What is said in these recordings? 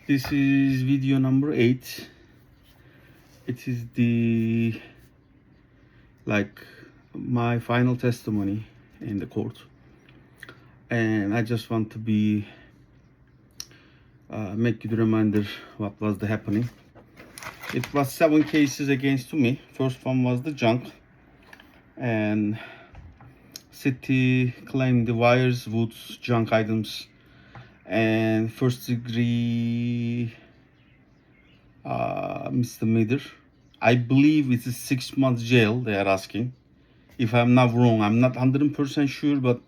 This is video number 8. It is my final testimony in the court, and I just want to make you the reminder what was the happening. It was 7 cases against me. First one was the junk, and city claimed the wires, woods, junk items, and first degree misdemeanor. I believe it is 6 months jail they are asking. If I'm not wrong, I'm not 100% sure, but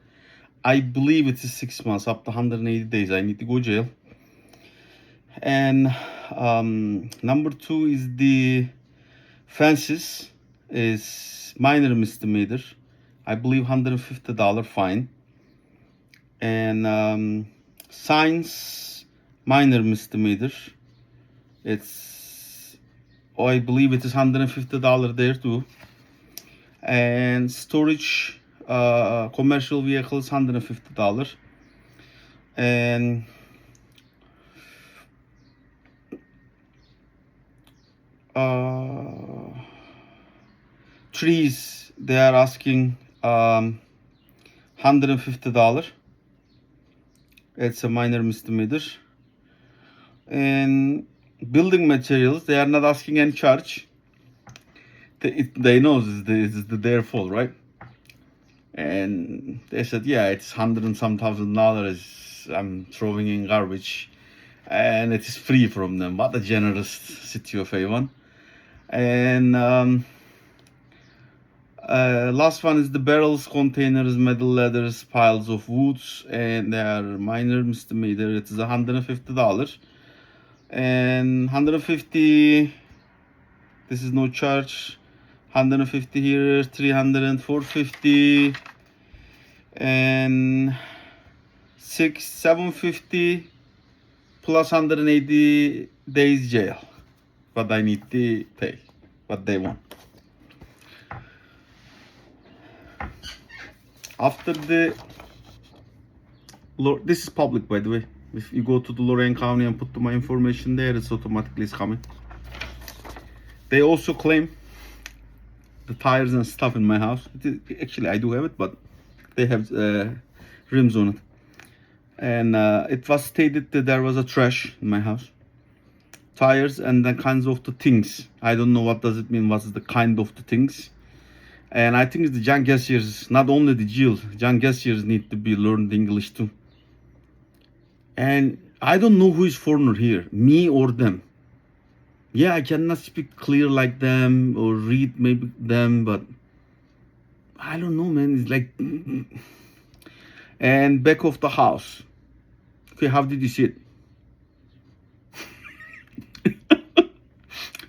I believe it is 6 months, up to 180 days. I need to go jail. And number 2 is the fences is minor misdemeanor. I believe $150 fine. And signs, minor misdemeanor. I believe it is $150 there too. And storage, commercial vehicles, $150. And trees, they are asking $150. It's a minor misdemeanor. And building materials, they are not asking any charge. They know it's their fault, right? And they said, yeah, it's $100 and some thousand. I'm throwing in garbage, and it is free from them. What a generous City of Avon. And last one is the barrels, containers, metal ladders, piles of woods, and they are minor misdemeanor. It is $150. And 150, this is no charge. 150 here, 300 and 450, and 750 plus 180 days jail. What I need to pay, what they want. After this is public, by the way. If you go to the Lorain County and put my information there, it's automatically coming. They also claim the tires and stuff in my house. Actually, I do have it, but they have rims on it. And it was stated that there was a trash in my house. Tires and the kinds of the things. I don't know what does it mean, what's the kind of the things. And I think the young cashiers, not only the jail, young cashiers need to be learned English too. And I don't know who is foreigner here, me or them. Yeah, I cannot speak clear like them or read maybe them, but I don't know, man. It's like, and back of the house. Okay, how did you see it?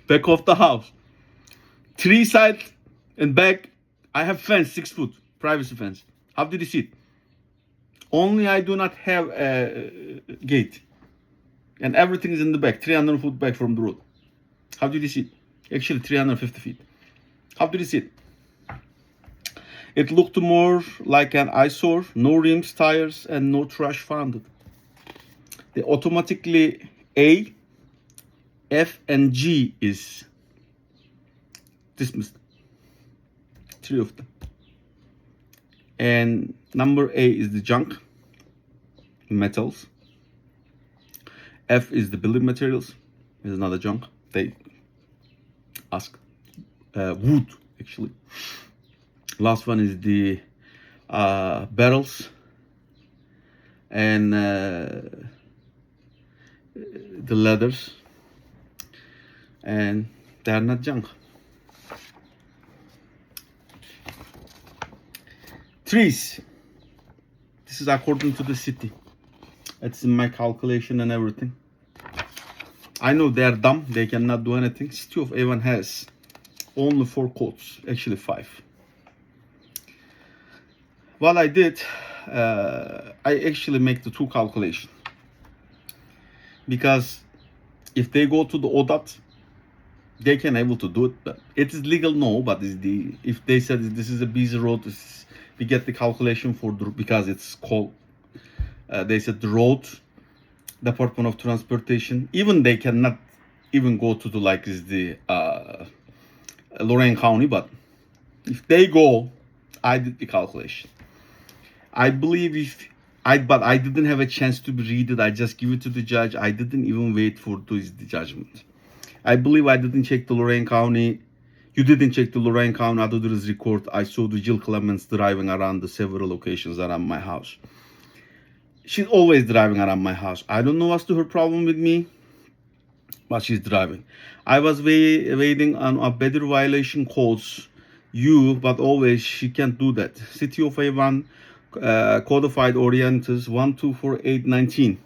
Back of the house. 3 sides and back. I have fence, 6 foot, privacy fence. How did you see it? Only I do not have a gate. And everything is in the back, 300 foot back from the road. How did you see it? Actually, 350 feet. How did you see it? It looked more like an eyesore, no rims, tires, and no trash found. They automatically A, F, and G is dismissed. 3 of them. And number A is the junk, metals. F is the building materials, is another junk. They ask wood, actually. Last one is the barrels and the leathers, and they are not junk. Trees. This is according to the city. It's in my calculation and everything. I know they are dumb. They cannot do anything. City of Avon has only 4 codes, actually 5. What I did, I actually make the 2 calculation. Because if they go to the ODOT, they can able to do it. But it is legal, no. But if they said this is a busy road, we get the calculation for because it's called. They said the road Department of Transportation. Even they cannot even go to the Lorain County, but if they go, I did the calculation. I believe but I didn't have a chance to read it. I just give it to the judge. I didn't even wait for the judgment. I believe I didn't check the Lorain County. You didn't check the Lorain County auditor's record. I saw the Jill Clements driving around the several locations around my house. She's always driving around my house. I don't know what's her problem with me, but she's driving. I was waiting on a better violation calls but always she can't do that. City of Avon codified orienters 124819.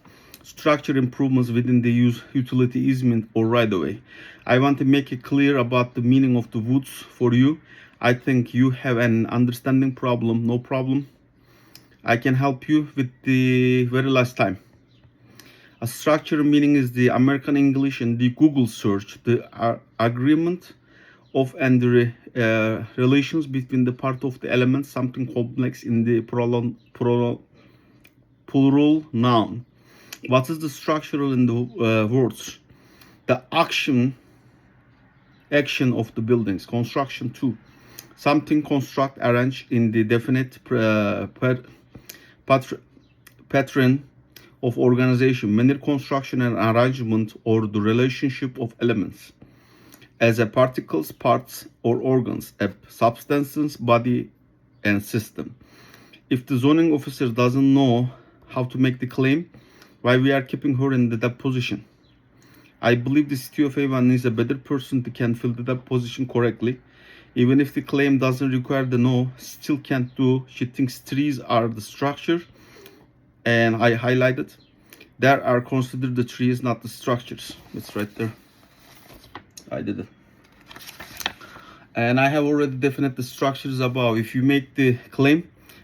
Structure improvements within the utility easement or right of way. I want to make it clear about the meaning of the woods for you. I think you have an understanding problem. No problem. I can help you with the very last time. A structure meaning is the American English and the Google search, the agreement of and the relations between the part of the elements, something complex in the plural noun. What is the structural in the words? The action of the buildings. Construction 2. Something construct, arrange in the definite pattern of organization, manner, construction and arrangement, or the relationship of elements as a particles, parts, or organs, a substances, body, and system. If the zoning officer doesn't know how to make the claim, why we are keeping her in the deposition? I believe the City of Avon is a better person to can fill the deposition correctly. Even if the claim doesn't require the no, still can't do. She thinks trees are the structure, and I highlighted. There are considered the trees, not the structures. It's right there. I did it. And I have already defined the structures above. If you make the claim,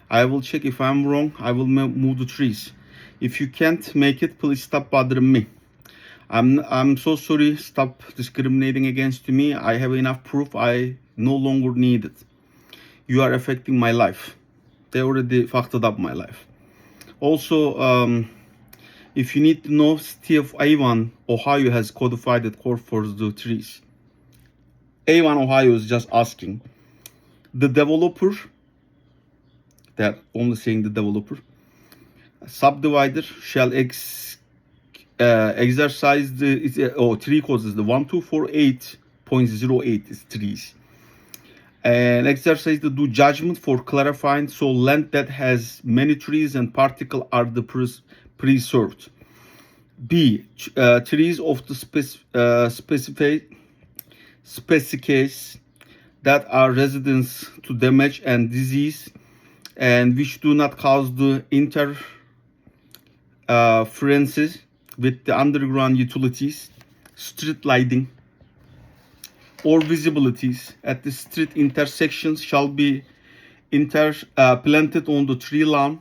I will check. If I'm wrong, I will move the trees. If you can't make it, please stop bothering me. I'm so sorry. Stop discriminating against me. I have enough proof. I no longer need it. You are affecting my life. They already fucked up my life. Also, if you need to know, City of Avon, Ohio has codified it court for the trees. Avon, Ohio is just asking. The developer, they're only saying the developer, subdivider shall exercise the tree causes the 1248.08 is trees, and exercise the due judgment for clarifying so land that has many trees and particle are the preserved. B. Trees of the specifics that are residents to damage and disease and which do not cause the interferences with the underground utilities, street lighting, or visibilities at the street intersections shall be planted on the tree lawn,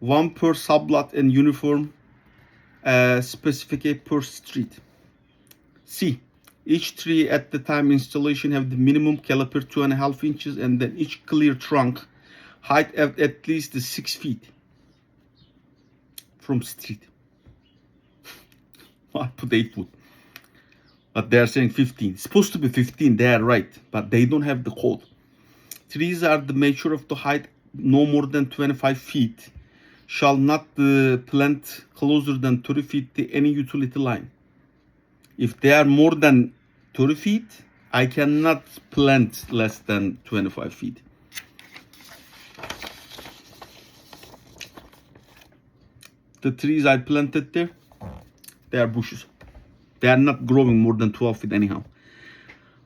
one per sublot and uniform specific per street. C. Each tree at the time installation have the minimum caliper 2.5 inches and then each clear trunk height at least 6 feet from street. I put 8 foot. But they are saying 15. It's supposed to be 15. They are right. But they don't have the code. Trees are the measure of the height no more than 25 feet. Shall not plant closer than 30 feet to any utility line. If they are more than 30 feet, I cannot plant less than 25 feet. The trees I planted there, they are bushes. They are not growing more than 12 feet anyhow.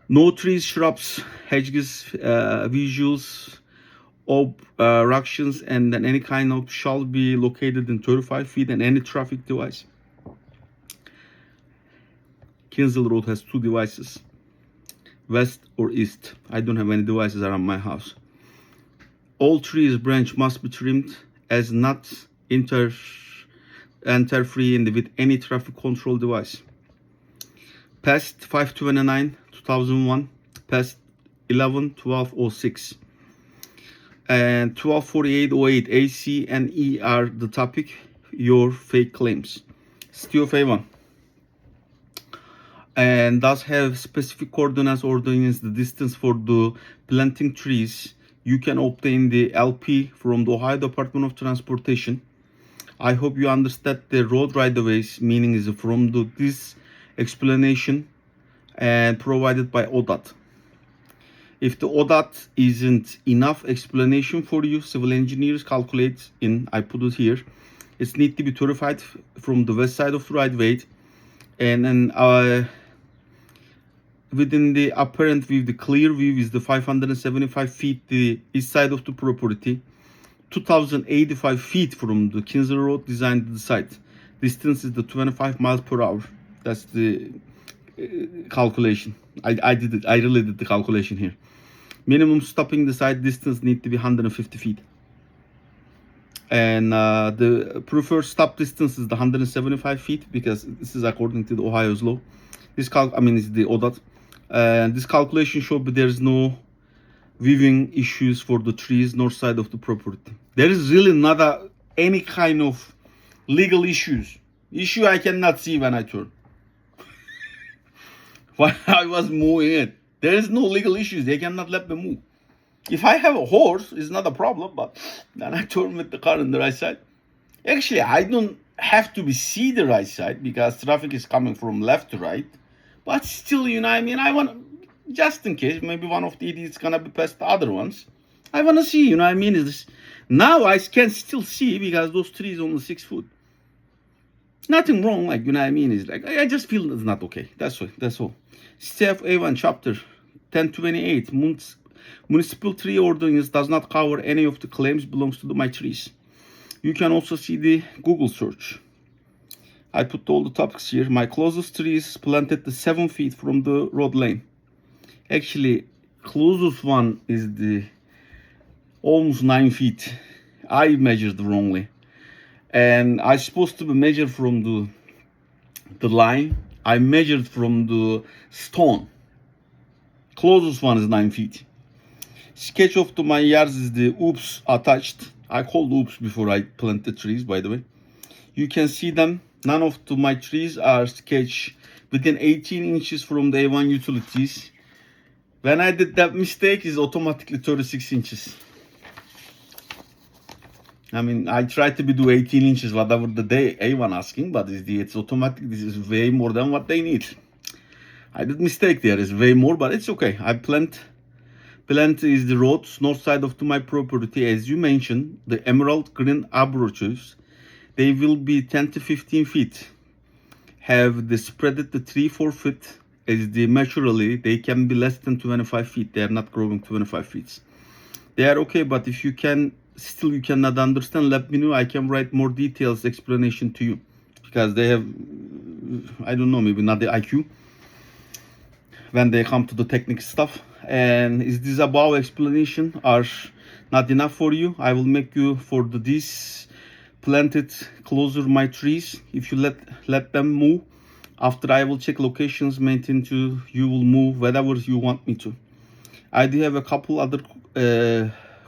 No trees, shrubs, hedges, visuals, obstructions, and then any kind of shall be located in 35 feet and any traffic device. Kinsel Road has 2 devices, west or east. I don't have any devices around my house. All trees branch must be trimmed as not interfere with any traffic control device. Past 529/2001, past 11/12/06, and 12/48/08. AC and E are the topic. Your fake claims. City of Avon. And does have specific coordinates ordinance the distance for the planting trees. You can obtain the LP from the Ohio Department of Transportation. I hope you understand the road right-of-ways meaning is from this explanation and provided by ODOT. If the ODOT isn't enough explanation for you, civil engineers calculate in, I put it here, it needs to be 35 from the west side of the right-of-way, and then within the apparent view, the clear view is the 575 feet the east side of the property, 2085 feet from the Kinzer Road designed to the site. Distance is the 25 miles per hour. That's the calculation. I did it. I really did the calculation here. Minimum stopping the site distance need to be 150 feet. And the preferred stop distance is the 175 feet because this is according to the Ohio's law. This is the ODOT. This calculation shows there is no viewing issues for the trees north side of the property. There is really not any kind of legal issue I cannot see when I turn. While I was moving it, there is no legal issues. They cannot let me move. If I have a horse, it's not a problem, but then I turn with the car on the right side. Actually, I don't have to see the right side because traffic is coming from left to right. But still, I want, just in case, maybe one of the idiots gonna be past the other ones. I want to see, now I can still see because those trees only 6 foot. Nothing wrong, is like, I just feel it's not okay. That's all. City of Avon, chapter 1028, municipal tree ordinance does not cover any of the claims belongs to my trees. You can also see the Google search. I put all the topics here. My closest tree is planted 7 feet from the road lane. Actually, closest one is the almost 9 feet. I measured wrongly. And I supposed to be measured from the line. I measured from the stone. Closest one is 9 feet. Sketch of my yards is the oops attached. I called oops before I plant the trees, by the way. You can see them. None of my trees are sketched within 18 inches from the Avon utilities. When I did that mistake, it's automatically 36 inches. I tried to do 18 inches, whatever the day Avon asking, but it's automatic. This is way more than what they need. I did mistake there. It's way more, but it's okay. I plant is the roads north side of my property, as you mentioned, the emerald green approaches. They will be 10 to 15 feet. Have the spread it the 3-4 feet as naturally they can be less than 25 feet. They are not growing 25 feet. They are okay, but if you cannot understand, let me know. I can write more details explanation to you because they have, I don't know, maybe not the IQ when they come to the technical stuff. And is this above explanation are not enough for you? I will make you for this planted closer my trees. If you let them move, after I will check locations maintained to you will move wherever you want me to. I do have a couple other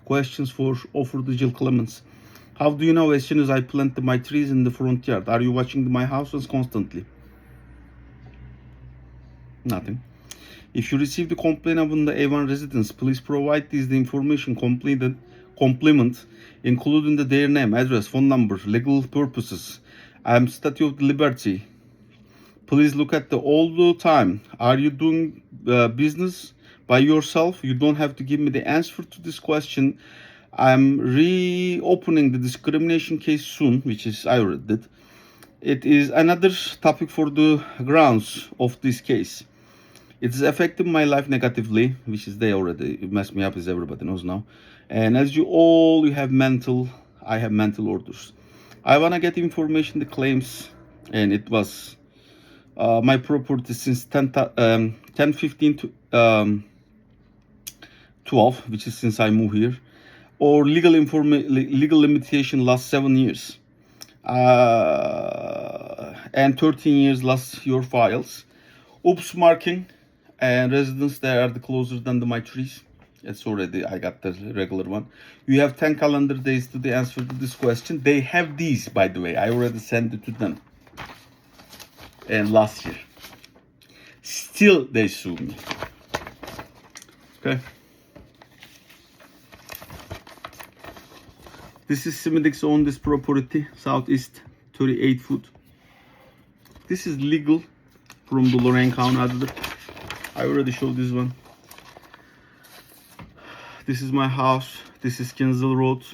questions for offer the Jill Clements. How do you know as soon as I plant my trees in the front yard? Are you watching my houses constantly? Nothing. If you receive the complaint about the Avon residents, please provide the information complement, including their name, address, phone number, legal purposes, Statue of Liberty. Please look at all the time. Are you doing business by yourself? You don't have to give me the answer to this question. I'm reopening the discrimination case soon, which is I already did. It is another topic for the grounds of this case. It is affecting my life negatively, which is they already messed me up, as everybody knows now. And as you have I have mental orders. I want to get information, the claims, and it was my property since 10/15 to 12, which is since I moved here, or legal limitation last 7 years, and 13 years last your files. Oops marking and residents there are the closer than my trees. It's already, I got the regular one. You have 10 calendar days to the answer to this question. They have these, by the way. I already sent it to them. and last year. Still they sue me. Okay. This is Smitek's own this property, southeast 38 foot. This is legal from the Lorain County Auditor. I already showed this one. This is my house. This is Kensal Road.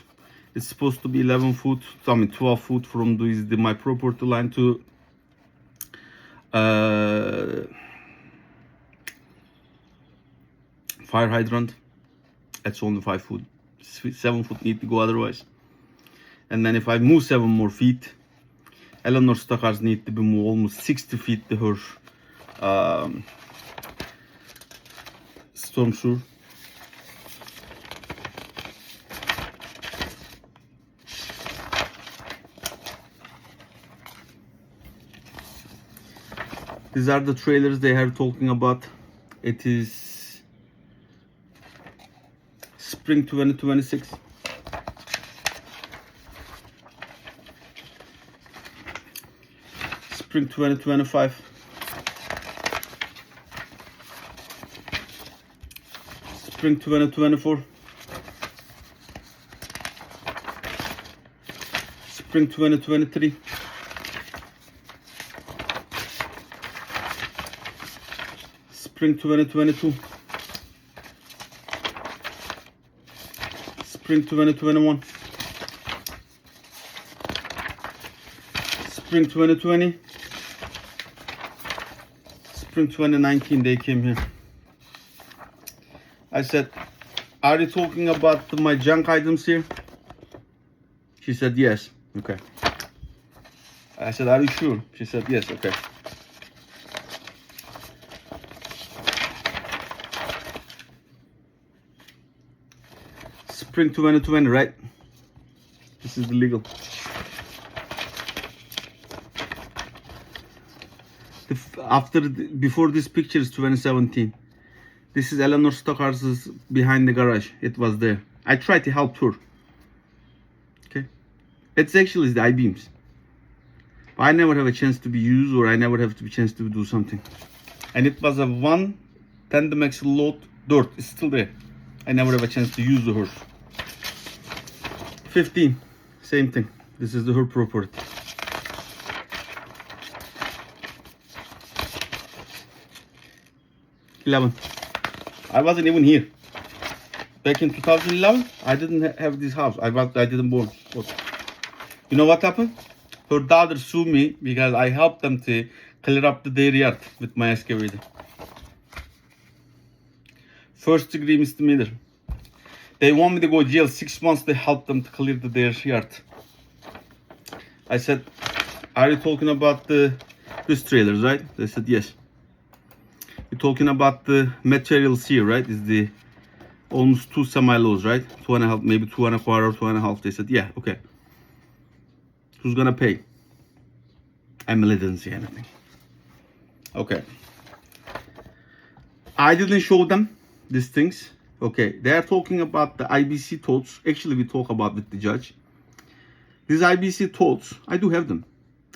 It's supposed to be 11 foot, 12 foot from my property line to fire hydrant. It's only 5 foot. 7 foot need to go otherwise. And then if I move 7 more feet, Eleanor Stockard need to be moved almost 60 feet to her storm sewer. These are the trailers they are talking about. It is spring 2026. Spring 2025. Spring 2024. Spring 2023. Spring 2022. Spring 2021. Spring 2020. Spring 2019 they came here. I said, are you talking about my junk items here? She said yes. Okay. I said, are you sure? She said yes. Okay. Spring 2020, right? This is the legal. Before this picture is 2017. This is Eleanor Stockard's behind the garage. It was there. I tried to help her. Okay, it's actually the I-beams. I never have a chance to be used, or I never have a chance to do something. And it was a 1 tandem axle load dirt. It's still there. I never have a chance to use the horse. 15, same thing. This is the her property. $11. I wasn't even here. Back in 2011, I didn't have this house. I didn't born. You know what happened? Her daughter sued me because I helped them to clear up their yard with my excavator. First degree misdemeanor. They want me to go to jail 6 months to help them to clear their yard. I said, are you talking about this trailers, right? They said yes. You're talking about the materials here, right? Is the almost 2 semi-loads, right? 2.5, maybe 2.25, 2.5. They said, yeah, okay. Who's gonna pay? Emily didn't say anything. Okay. I didn't show them these things. Okay, they are talking about the IBC totes. Actually, we talk about with the judge. These IBC totes, I do have them.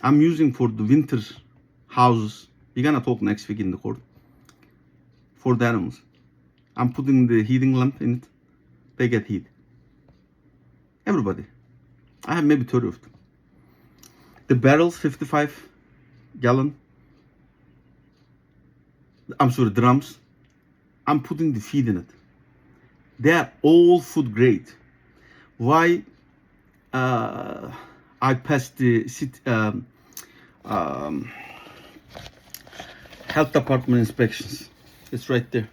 I'm using for the winter houses. We're gonna talk next week in the court. For the animals. I'm putting the heating lamp in it. They get heat. Everybody. I have maybe 30 of them. The barrels, 55 gallon. I'm sorry, drums. I'm putting the feed in it. They are all food grade. Why I passed the health department inspections. It's right there.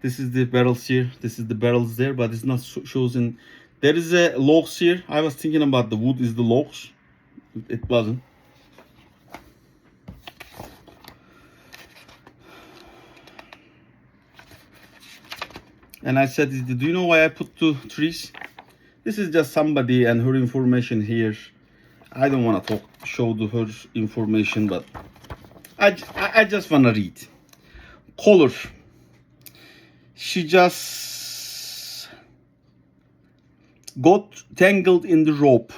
This is the barrels here. This is the barrels there, but it's not shows in. There is a logs here. I was thinking about the wood is the logs. It wasn't. And I said, do you know why I put 2 trees? This is just somebody and her information here. I don't want to show her information, but I just want to read. Color. She just got tangled in the rope.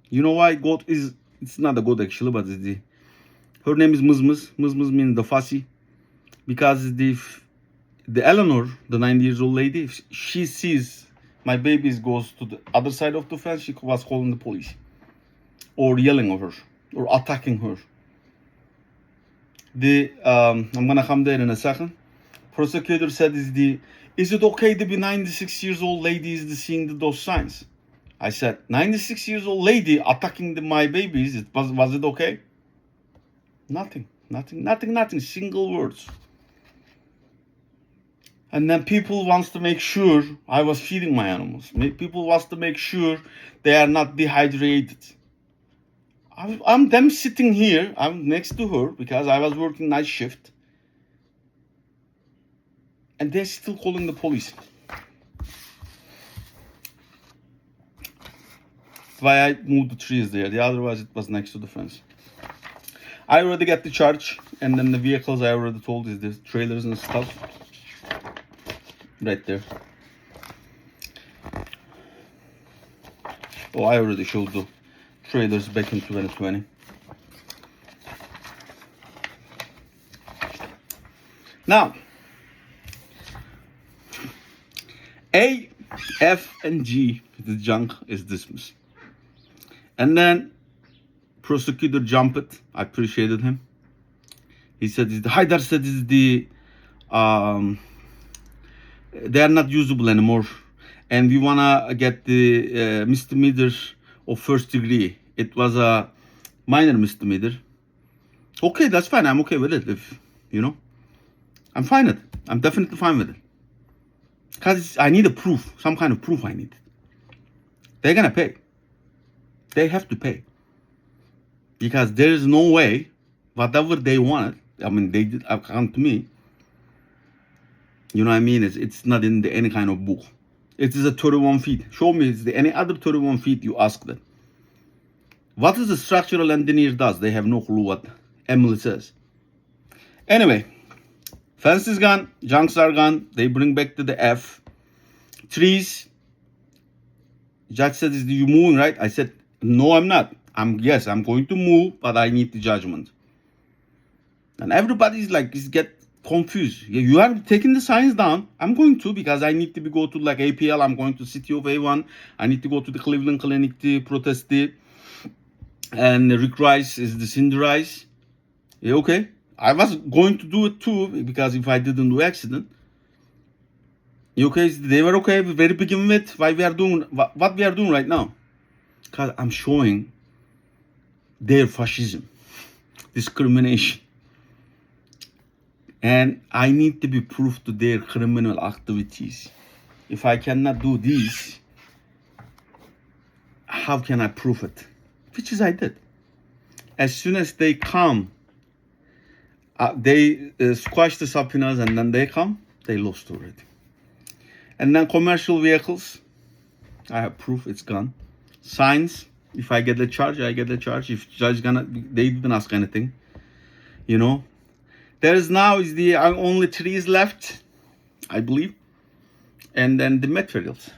You know why goat is, it's not a goat actually, but it's the Her name is Mızmız. Mızmız means the fussy. Because the Eleanor, the 90 years old lady, if she sees my babies goes to the other side of the fence, she was calling the police. Or yelling at her. Or attacking her. I'm gonna come there in a second. Prosecutor said, is it okay to be 96 years old lady is seeing those signs? I said, 96 years old lady attacking my babies, was it okay? Nothing, single words. And then people wants to make sure I was feeding my animals. People wants to make sure they are not dehydrated. I'm them sitting here, I'm next to her because I was working night shift. And they're still calling the police. That's why I moved the trees there. Otherwise it was next to the fence. I already got the charge. And then the vehicles I already told is the trailers and stuff. Right there. Oh, I already showed the trailers back in 2020. Now, A, F, and G, the junk is dismissed. And then prosecutor jumped it. I appreciated him. He said, Haydar said they are not usable anymore. And we wanna get the misdemeanor of first degree. It was a minor misdemeanor. Okay, that's fine. I'm okay with it. If you know, I'm fine with it. I'm definitely fine with it. Because I need a proof, some kind of proof I need. They're gonna pay. They have to pay. Because there is no way, whatever they wanted, I mean, they did account to me. You know what I mean? It's not in any kind of book. It is a 31 feet. Show me any other 31 feet you ask them. What is the structural engineer does? They have no clue what Emily says. Anyway, fence is gone, junks are gone. They bring back to the F. Trees. Judge said, "Is you moving, right?" I said, "No, I'm not. I'm going to move, but I need the judgment." And everybody's like, get confused. You are taking the signs down. I'm going to, because I need to go to like APL. I'm going to City of Avon. I need to go to the Cleveland Clinic to protest it. And Rick Rice is the Cindy Rice. Yeah, okay. I was going to do it too, because if I didn't do accident. Okay, they were okay at the very beginning with why we are doing what we are doing right now. Because I'm showing their fascism, discrimination. And I need to be proof to their criminal activities. If I cannot do this, how can I prove it? Which is I did. As soon as they come, they squash the subpoenas, and then they come, they lost already. And then commercial vehicles, I have proof it's gone. Signs, if I get the charge, I get the charge. If judge they didn't ask anything, you know. There is now the only trees left, I believe, and then the materials.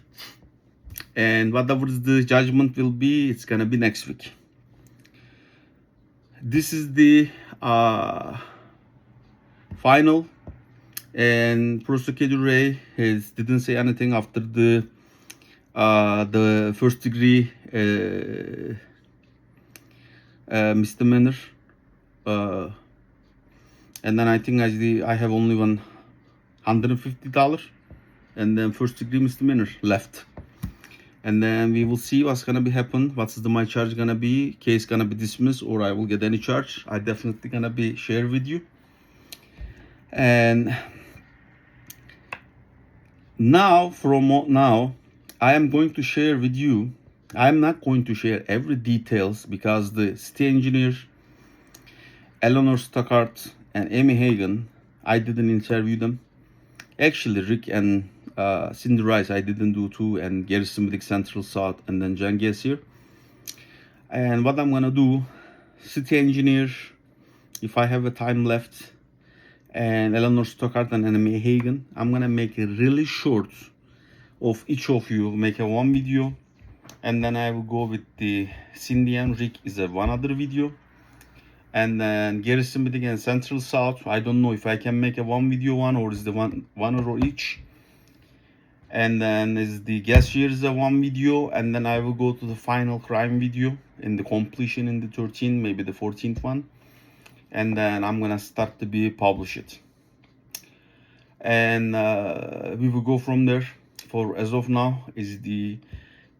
And whatever the judgment will be, it's gonna be next week. This is the final, and Prosecutor Kray didn't say anything after the first degree misdemeanor. And then I think I have only $150, and then first degree misdemeanor left. And then we will see what's gonna be happen. What's my charge gonna be? Case gonna be dismissed, or I will get any charge. I definitely gonna be share with you. And now, I am going to share with you. I am not going to share every details, because the city engineer, Eleanor Stockard and Amy Hagan, I didn't interview them. Actually, Rick and Cindy Rice, I didn't do too, and Gary Smitek, Central South, and then Jan here. And what I'm gonna do, city engineer, if I have a time left, and Eleanor Stockard and Amy Hagan, I'm gonna make a really short of each of you, make a one video, and then I will go with the Cindy and Rick is a one other video. And then Gary Smitek and Central South. I don't know if I can make a one video one or is the one or each. And then is the guest here is a one video, and then I will go to the final crime video in the completion in the 13th, maybe the 14th one, and then I'm gonna start to be publish it, and we will go from there. For as of now is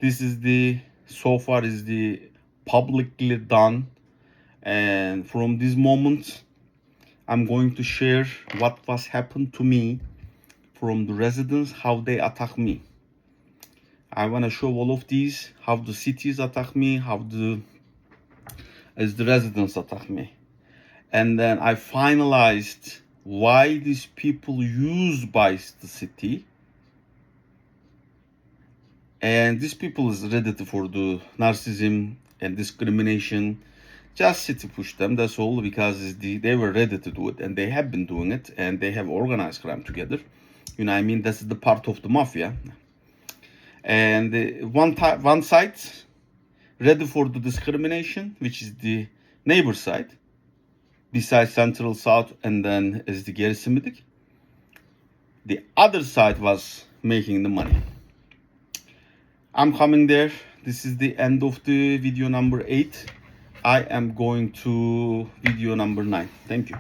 this is the so far is the publicly done, and from this moment I'm going to share what was happened to me from the residents, how they attack me. I want to show all of these, how the cities attack me, how the residents attack me. And then I finalized why these people use by the city. And these people is ready for the narcissism and discrimination. Just city push them, that's all, because they were ready to do it, and they have been doing it, and they have organized crime together. You know what I mean? That's the part of the mafia. And one side ready for the discrimination, which is the neighbor side, besides Central South, and then is the Gary Smitek. The other side was making the money. I'm coming there. This is the end of the video number 8. I am going to video number 9. Thank you.